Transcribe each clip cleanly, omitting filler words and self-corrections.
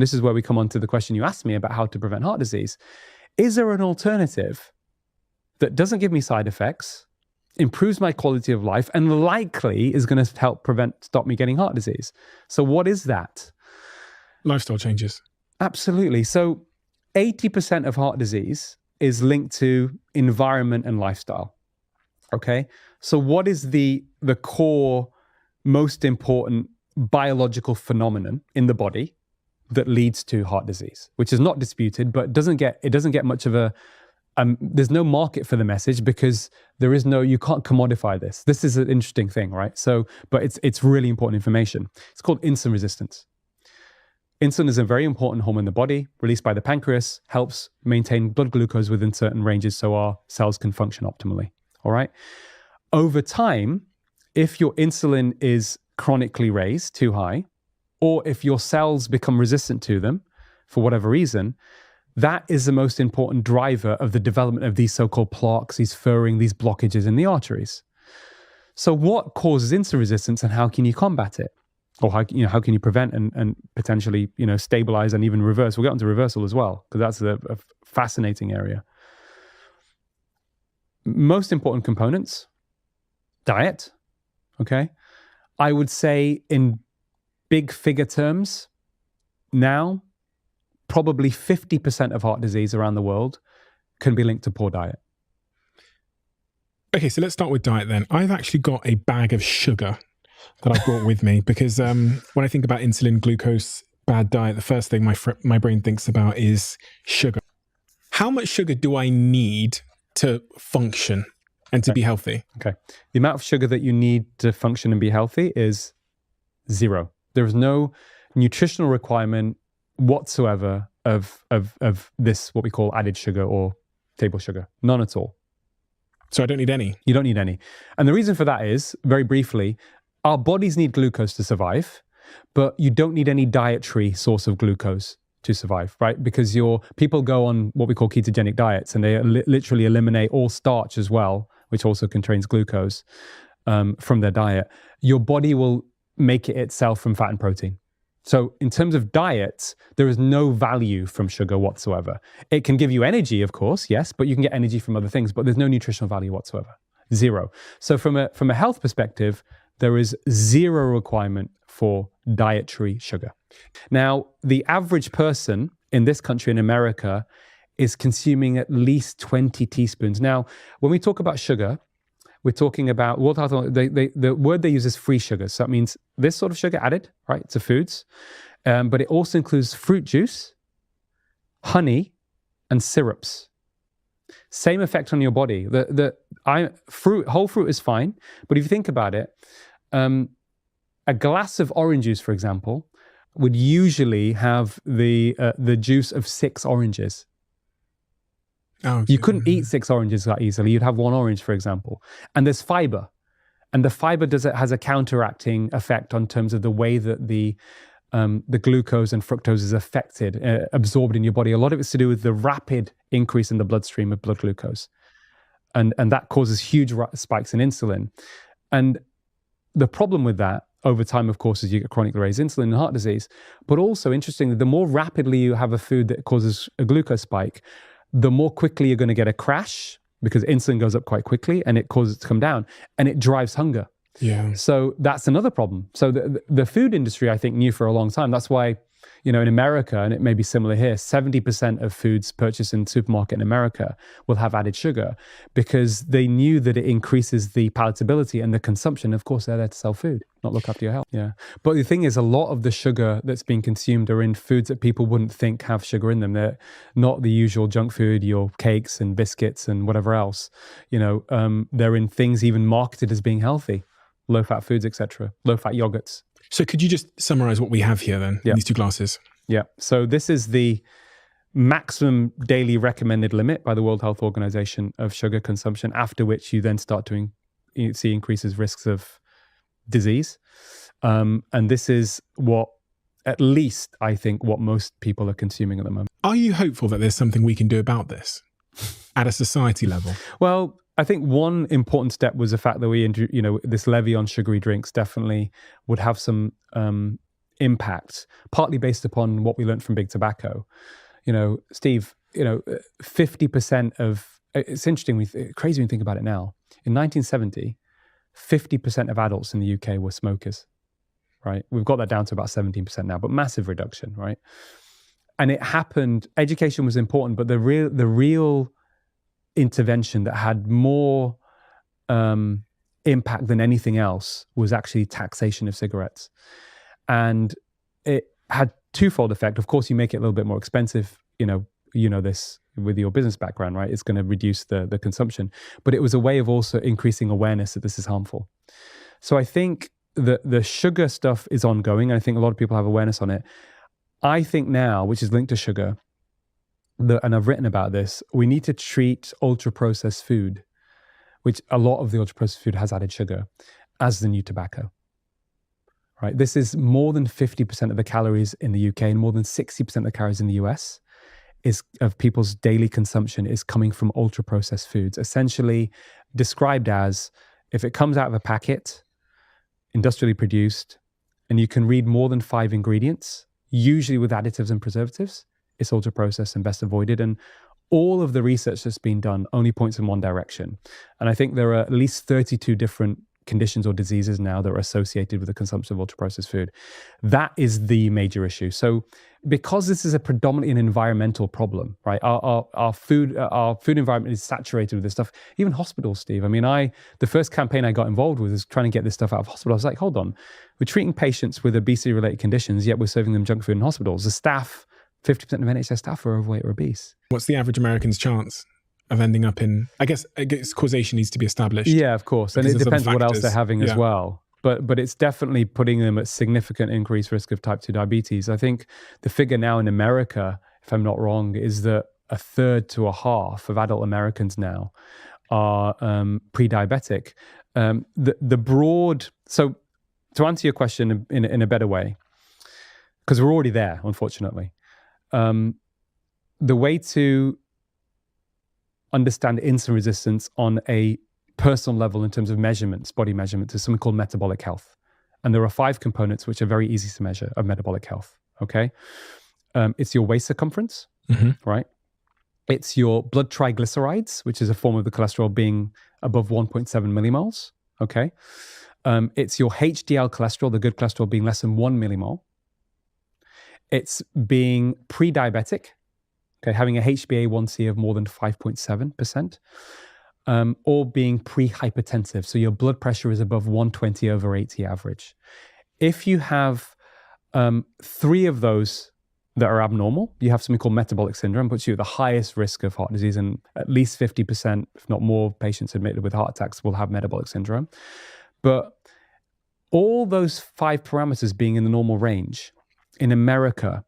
This is where we come on to the question you asked me about how to prevent heart disease. Is there an alternative that doesn't give me side effects, improves my quality of life, and likely is going to help stop me getting heart disease? So what is that? Lifestyle changes. Absolutely. So 80% of heart disease is linked to environment and lifestyle. Okay. So what is the core, most important biological phenomenon in the body that leads to heart disease, which is not disputed, but it doesn't get much of a, there's no market for the message because you can't commodify this. This is an interesting thing, right? So, but it's really important information. It's called insulin resistance. Insulin is a very important hormone in the body, released by the pancreas, helps maintain blood glucose within certain ranges so our cells can function optimally, all right? Over time, if your insulin is chronically raised too high, or if your cells become resistant to them for whatever reason, that is the most important driver of the development of these so-called plaques, these furring, these blockages in the arteries. So what causes insulin resistance and how can you combat it? Or how can you prevent and potentially, stabilize and even reverse? We'll get onto reversal as well, because that's a fascinating area. Most important components, diet, okay? I would say in big figure terms, now, probably 50% of heart disease around the world can be linked to poor diet. Okay, so let's start with diet then. I've actually got a bag of sugar that I brought with me because when I think about insulin, glucose, bad diet, the first thing my brain thinks about is sugar. How much sugar do I need to function and to be healthy? Okay. The amount of sugar that you need to function and be healthy is 0. There is no nutritional requirement whatsoever of this, what we call added sugar or table sugar. None at all. So I don't need any? You don't need any. And the reason for that is, very briefly, our bodies need glucose to survive, but you don't need any dietary source of glucose to survive, right? Because people go on what we call ketogenic diets and they literally eliminate all starch as well, which also contains glucose from their diet. Your body will make it itself from fat and protein. So in terms of diet, there is no value from sugar whatsoever. It can give you energy, of course, yes, but you can get energy from other things, but there's no nutritional value whatsoever. 0. So from a health perspective, there is 0 requirement for dietary sugar. Now, the average person in this country, in America, is consuming at least 20 teaspoons. Now, when we talk about sugar, we're talking about World Health. The word they use is free sugar. So that means this sort of sugar added, right, to foods, but it also includes fruit juice, honey, and syrups. Same effect on your body. Whole fruit is fine, but if you think about it, a glass of orange juice, for example, would usually have the juice of 6 oranges. Oh, you couldn't eat 6 oranges that easily. You'd have 1 orange, for example. And there's fiber. And the fiber has a counteracting effect on terms of the way that the glucose and fructose is affected, absorbed in your body. A lot of it's to do with the rapid increase in the bloodstream of blood glucose. And that causes huge spikes in insulin. And the problem with that over time, of course, is you get chronically raised insulin and heart disease. But also, interestingly, the more rapidly you have a food that causes a glucose spike, the more quickly you're going to get a crash because insulin goes up quite quickly and it causes it to come down and it drives hunger. Yeah. So that's another problem. So the food industry, I think, knew for a long time. That's why, in America, and it may be similar here, 70% of foods purchased in the supermarket in America will have added sugar because they knew that it increases the palatability and the consumption. Of course, they're there to sell food, not look after your health. Yeah. But the thing is, a lot of the sugar that's being consumed are in foods that people wouldn't think have sugar in them. They're not the usual junk food, your cakes and biscuits and whatever else. They're in things even marketed as being healthy, low-fat foods, etc., low-fat yogurts. So could you just summarize what we have here then, in these 2 glasses? Yeah. So this is the maximum daily recommended limit by the World Health Organization of sugar consumption, after which you then start to see increases risks of disease. And this is at least, I think, what most people are consuming at the moment. Are you hopeful that there's something we can do about this at a society level? Well, I think one important step was the fact that this levy on sugary drinks definitely would have some impact, partly based upon what we learned from big tobacco. Steve, 50% of, it's interesting, crazy when you think about it now. In 1970, 50% of adults in the UK were smokers, right? We've got that down to about 17% now, but massive reduction, right? And it happened, education was important, but the real intervention that had more impact than anything else was actually taxation of cigarettes. And it had twofold effect. Of course, you make it a little bit more expensive, you know this with your business background, right? It's going to reduce the consumption, but it was a way of also increasing awareness that this is harmful. So I think the sugar stuff is ongoing. I think a lot of people have awareness on it. I think now, which is linked to sugar, and I've written about this, we need to treat ultra-processed food, which a lot of the ultra-processed food has added sugar, as the new tobacco. Right? This is more than 50% of the calories in the UK and more than 60% of the calories in the US of people's daily consumption is coming from ultra-processed foods, essentially described as, if it comes out of a packet, industrially produced, and you can read more than 5 ingredients, usually with additives and preservatives, it's ultra-processed and best avoided. And all of the research that's been done only points in one direction. And I think there are at least 32 different conditions or diseases now that are associated with the consumption of ultra-processed food. That is the major issue. So because this is a predominantly an environmental problem, right? Our food environment is saturated with this stuff. Even hospitals, Steve. I mean, the first campaign I got involved with is trying to get this stuff out of hospitals. I was like, hold on, we're treating patients with obesity-related conditions, yet we're serving them junk food in hospitals. The staff, 50% of NHS staff are overweight or obese. What's the average American's chance of ending up in, I guess causation needs to be established. Yeah, of course. And it depends what else they're having as well. But it's definitely putting them at significant increased risk of type 2 diabetes. I think the figure now in America, if I'm not wrong, is that 1/3 to 1/2 of adult Americans now are pre-diabetic. So to answer your question in a better way, because we're already there, unfortunately, the way to understand insulin resistance on a personal level in terms of measurements, body measurements, is something called metabolic health. And there are 5 components which are very easy to measure of metabolic health, okay? It's your waist circumference, right? It's your blood triglycerides, which is a form of the cholesterol being above 1.7 millimoles, okay? It's your HDL cholesterol, the good cholesterol, being less than 1 millimole. It's being pre-diabetic, okay, having a HbA1c of more than 5.7%, or being pre-hypertensive. So your blood pressure is above 120/80 average. If you have 3 of those that are abnormal, you have something called metabolic syndrome, puts you at the highest risk of heart disease, and at least 50%, if not more, patients admitted with heart attacks will have metabolic syndrome. But all those 5 parameters being in the normal range, in America,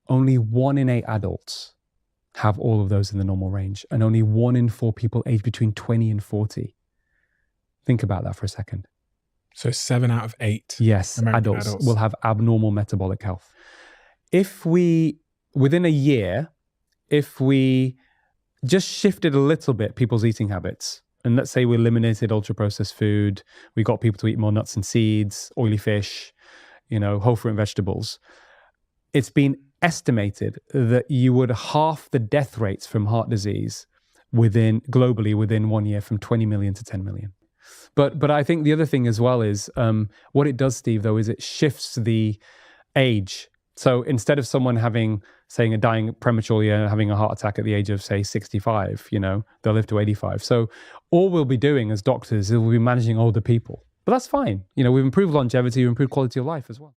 only 1 in 8 adults have all of those in the normal range, and only 1 in 4 people aged between 20 and 40. Think about that for a second. So 7 out of 8 American adults will have abnormal metabolic health. If we, within a year, if we just shifted a little bit people's eating habits, and let's say we eliminated ultra-processed food, we got people to eat more nuts and seeds, oily fish, whole fruit and vegetables, it's been estimated that you would halve the death rates from heart disease globally within 1 year, from 20 million to 10 million. But I think the other thing as well is what it does, Steve, though, is it shifts the age. So instead of someone dying prematurely and having a heart attack at the age of, say, 65, they'll live to 85. So all we'll be doing as doctors is we'll be managing older people. But that's fine. We've improved longevity, we've improved quality of life as well.